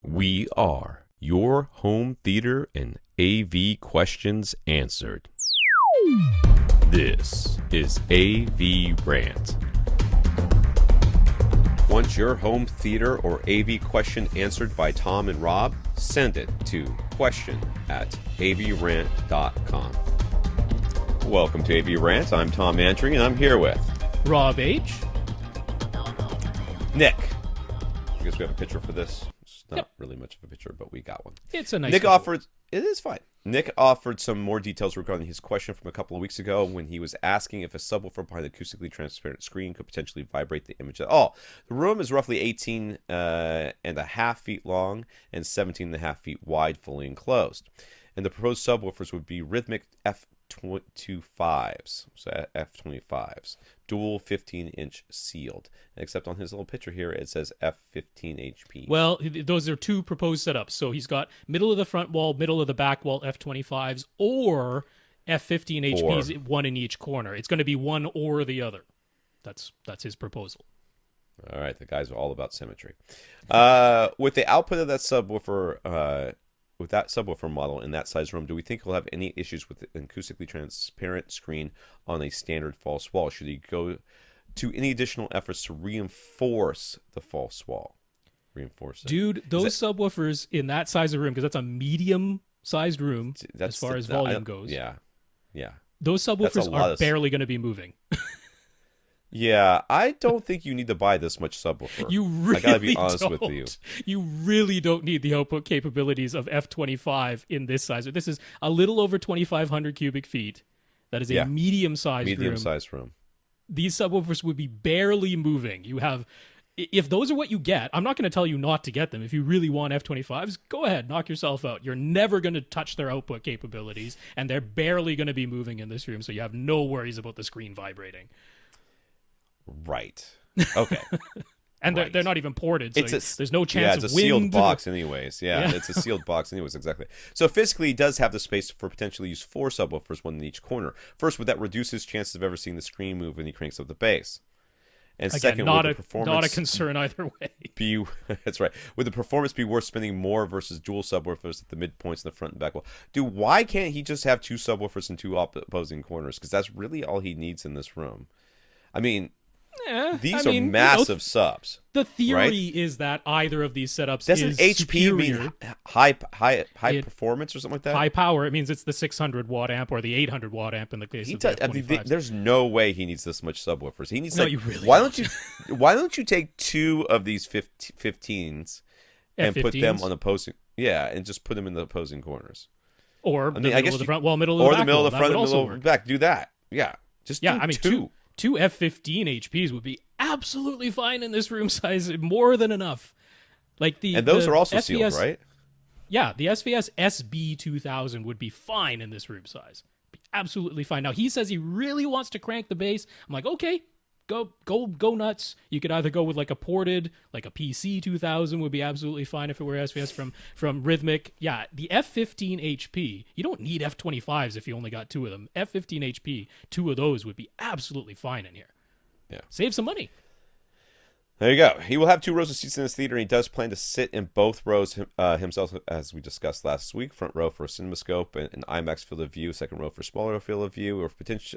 We are your home theater and AV questions answered. This is AVRant. Want your home theater or AV question answered by Tom and Rob? Send it to question@avrant.com. Welcome to AVRant. I'm Tom Andry, and I'm here with Rob H. Nick. I guess we have a picture for this. It's not really much of a picture, but we got one. It's a nice Nick picture. offered. It is fine. Nick offered some more details regarding his question from a couple of weeks ago when he was asking if a subwoofer behind the acoustically transparent screen could potentially vibrate the image. The room is roughly 18 and a half feet long and 17 and a half feet wide, fully enclosed. And the proposed subwoofers would be rhythmic F25s, so F25s, dual 15-inch sealed. Except on his little picture here, it says F15 HP. Well, those are two proposed setups. So he's got middle of the front wall, middle of the back wall F25s, or F15 HPs, one in each corner. It's going to be one or the other. That's his proposal. All right, the guys are all about symmetry. With the output of that subwoofer, with that subwoofer model in that size room, do we think he'll have any issues with an acoustically transparent screen on a standard false wall? Should he go to any additional efforts to reinforce the false wall? Reinforce it. Dude, those subwoofers in that size of room, because that's a medium-sized room as far as volume goes. Yeah. Those subwoofers are barely going to be be moving. Yeah, I don't think you need to buy this much subwoofer. You really I gotta be honest with you. You really don't need the output capabilities of F25 in this size. This is a little over 2,500 cubic feet. That is a medium-sized room. These subwoofers would be barely moving. If those are what you get, I'm not going to tell you not to get them. If you really want F25s, go ahead, knock yourself out. You're never going to touch their output capabilities, and they're barely going to be moving in this room, so you have no worries about the screen vibrating. Right. Okay. And they're not even ported, so there's no chance of wind. It's a sealed box anyways. Yeah, it's a sealed box anyways, exactly. So physically, he does have the space for potentially use 4 subwoofers, one in each corner. First, would that reduce his chances of ever seeing the screen move when he cranks up the bass? And again, second, not a concern either way. That's right. Would the performance be worth spending more versus dual subwoofers at the midpoints in the front and back wall? Dude, why can't he just have 2 subwoofers in 2 opposing corners? Because that's really all he needs in this room. I mean... these are massive subs. The theory is that either of these setups doesn't is HP superior. mean high performance or something like that? High power. It means it's the 600 watt amp or the 800 watt amp in the case of the F25s. There's no way he needs this much subwoofers. He needs you really why don't you take 2 of these 15s and F15s? put them on opposing and just put them in the opposing corners. Or the middle of the front wall, middle of the back. Or the middle of the front and middle of the back. Do that. Yeah. Just do 2. Two F15 HPs would be absolutely fine in this room size, more than enough. And those are also sealed, right? Yeah, the SVS SB2000 would be fine in this room size. Be absolutely fine. Now, he says he really wants to crank the bass. I'm like, okay, go nuts. You could either go with like a ported, like a PC 2000 would be absolutely fine if it were SVS from Rhythmic. Yeah, the F15 HP, you don't need F25s if you only got 2 of them. F15 HP, 2 of those would be absolutely fine in here. Yeah. Save some money. There you go. He will have 2 rows of seats in his theater, and he does plan to sit in both rows himself, as we discussed last week. Front row for a CinemaScope and an IMAX field of view. Second row for smaller field of view. Or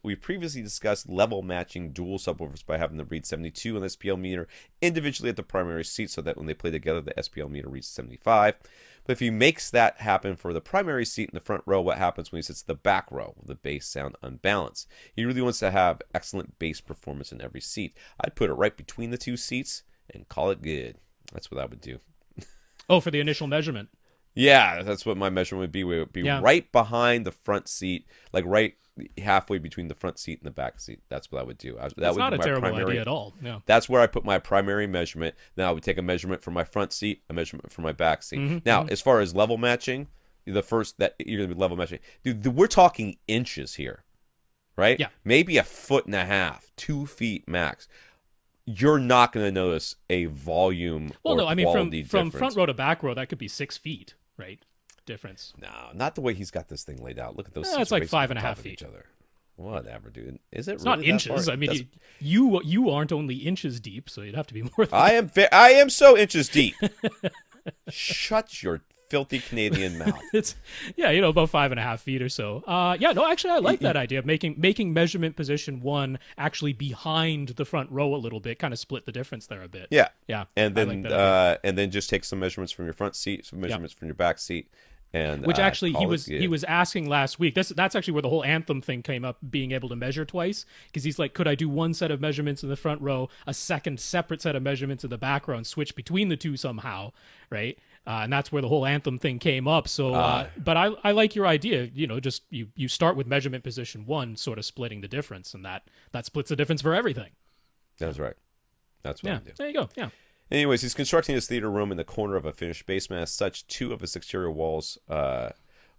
we previously discussed level matching dual subwoofers by having them read 72 on the SPL meter individually at the primary seat, so that when they play together, the SPL meter reads 75. But if he makes that happen for the primary seat in the front row, what happens when he sits in the back row with the bass sound unbalanced? He really wants to have excellent bass performance in every seat. I'd put it right between the 2 seats and call it good. That's what I would do. Oh, for the initial measurement. Yeah, that's what my measurement would be. We would be right behind the front seat, like right halfway between the front seat and the back seat. That's what I would do. That's not a terrible idea at all. Yeah. That's where I put my primary measurement. Now I would take a measurement for my front seat, a measurement for my back seat. Now, as far as level matching, the first that you're going to be level matching, dude, we're talking inches here, right? Yeah. Maybe 1.5 feet, 2 feet max. You're not going to notice a volume quality from front row to back row, that could be 6 feet, right? Difference. No, not the way he's got this thing laid out. Look at those. It's like 5.5 feet. Each other. Whatever, dude. Is it? It's really not inches. Far? I mean, you aren't only inches deep, so you'd have to be more. Than I am so inches deep. Shut your filthy Canadian mouth. It's yeah, about 5.5 feet or so. Yeah, no, actually, I like that idea of making measurement position one actually behind the front row a little bit, kind of split the difference there a bit. Yeah. Yeah, And I like then that idea. just take some measurements from your front seat, some Yep. measurements from your back seat, and Which actually call it he good. was asking last week. That's actually where the whole anthem thing came up, being able to measure twice. Because he's like, could I do one set of measurements in the front row, a second separate set of measurements in the back row, and switch between the two somehow, right? And that's where the whole anthem thing came up. So, but I like your idea. Just you start with measurement position one, sort of splitting the difference, and that splits the difference for everything. That's right. That's what Yeah, I do. there you go. Yeah. Anyways, he's constructing his theater room in the corner of a finished basement. As such, two of his exterior walls,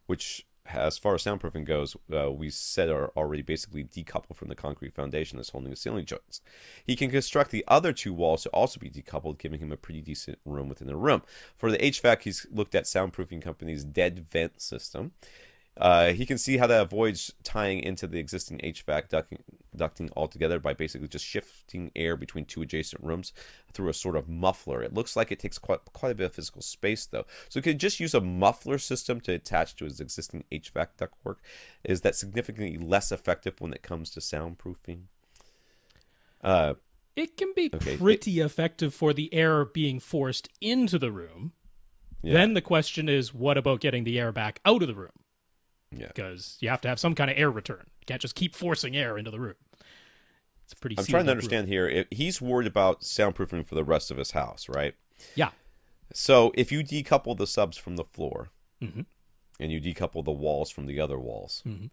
which, as far as soundproofing goes, we said are already basically decoupled from the concrete foundation that's holding the ceiling joints. He can construct the other two walls to also be decoupled, giving him a pretty decent room within the room. For the HVAC, he's looked at soundproofing company's dead vent system. He can see how that avoids tying into the existing HVAC ducting altogether by basically just shifting air between two adjacent rooms through a sort of muffler. It looks like it takes quite a bit of physical space, though. So he could just use a muffler system to attach to his existing HVAC ductwork. Is that significantly less effective when it comes to soundproofing? It can be Okay. pretty effective for the air being forced into the room. Yeah. Then the question is, what about getting the air back out of the room? Yeah. Because you have to have some kind of air return. You can't just keep forcing air into the room. It's a pretty. I'm sealed trying to up understand here. If he's worried about soundproofing for the rest of his house, right? room. Yeah. So if you decouple the subs from the floor, Mm-hmm. and you decouple the walls from the other walls, Mm-hmm.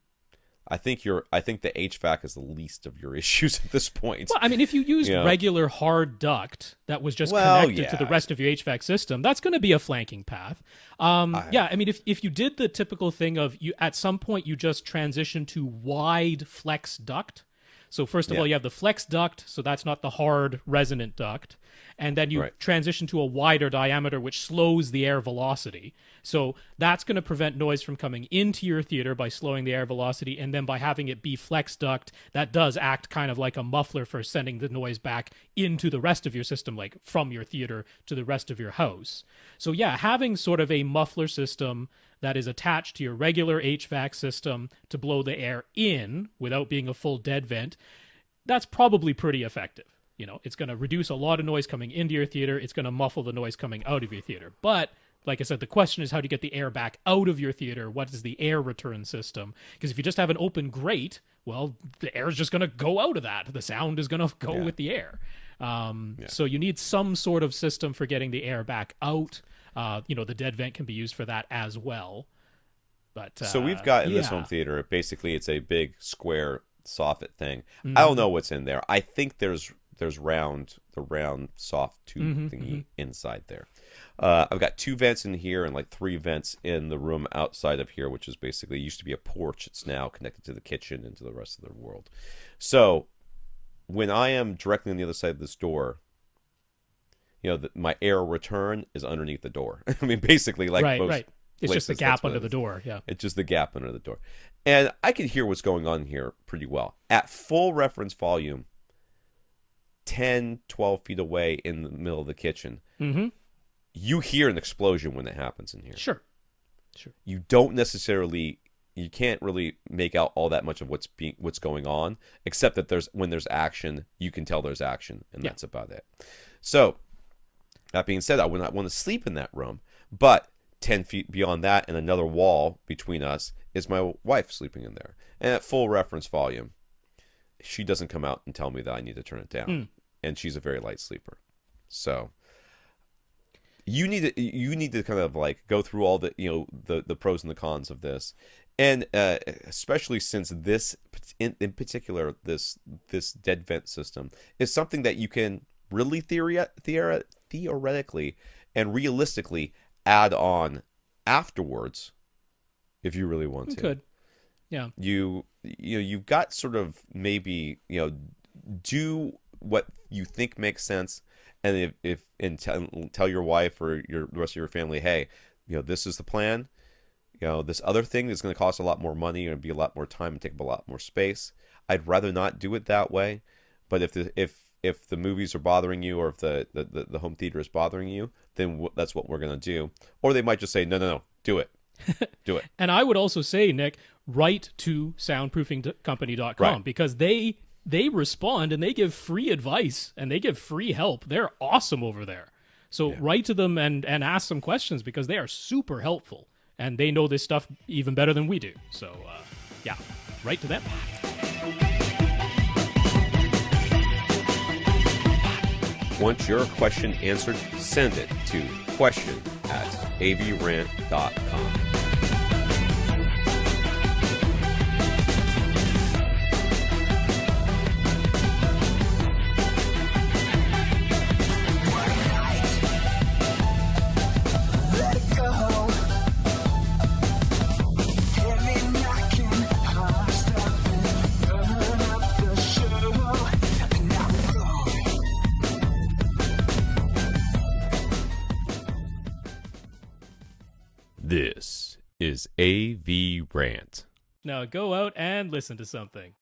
I think the HVAC is the least of your issues at this point. Well, I mean, if you used Yeah. regular hard duct that was just Well, connected to the yeah. rest of your HVAC system, that's going to be a flanking path. Yeah, I mean, if you did the typical thing of you at some point you just transition to wide flex duct. So first of all, you have the flex duct, so that's not the hard resonant duct. And then you Right. transition to a wider diameter, which slows the air velocity. So that's going to prevent noise from coming into your theater by slowing the air velocity. And then by having it be flex duct, that does act kind of like a muffler for sending the noise back into the rest of your system, like from your theater to the rest of your house. So yeah, having sort of a muffler system that is attached to your regular HVAC system to blow the air in without being a full dead vent, that's probably pretty effective. It's going to reduce a lot of noise coming into your theater. It's going to muffle the noise coming out of your theater. But like I said, the question is how do you get the air back out of your theater? What is the air return system? Because if you just have an open grate, well, the air is just going to go out of that. The sound is going to go with the air. So you need some sort of system for getting the air back out. The dead vent can be used for that as well. But So we've got in this home theater, basically it's a big square soffit thing. Mm-hmm. I don't know what's in there. I think there's the round soft tube Mm-hmm, thingy inside there. I've got two vents in here and like three vents in the room outside of here, which is basically used to be a porch. It's now connected to the kitchen and to the rest of the world. So when I am directly on the other side of this door, my air return is underneath the door. I mean, basically, like right, most right. It's just the places, gap that's what under it the is. door. Yeah. It's just the gap under the door. And I can hear what's going on here pretty well. At full reference volume, 10, 12 feet away in the middle of the kitchen, Mm-hmm. you hear an explosion when it happens in here. Sure. You don't necessarily, you can't really make out all that much of what's going on, except that when there's action, you can tell there's action, and that's about it. So, that being said, I would not want to sleep in that room, but 10 feet beyond that and another wall between us is my wife sleeping in there. And at full reference volume, she doesn't come out and tell me that I need to turn it down. And she's a very light sleeper. So you need to kind of like go through all the the pros and the cons of this. And especially since this in particular this dead vent system is something that you can really theoretically and realistically add on afterwards if you really want to. You could. Yeah. You've got sort of maybe do what you think makes sense, and tell your wife or the rest of your family, hey, this is the plan. This other thing is going to cost a lot more money and be a lot more time and take up a lot more space. I'd rather not do it that way. But if the movies are bothering you, or if the home theater is bothering you, then that's what we're going to do. Or they might just say, no, do it. Do it. And I would also say, Nick, write to soundproofingcompany.com Right. because they respond and they give free advice and they give free help. They're awesome over there. So write to them and ask some questions because they are super helpful and they know this stuff even better than we do. So, yeah, write to them. Want your question answered? Send it to question@avrant.com. This is AVRant. Now go out and listen to something.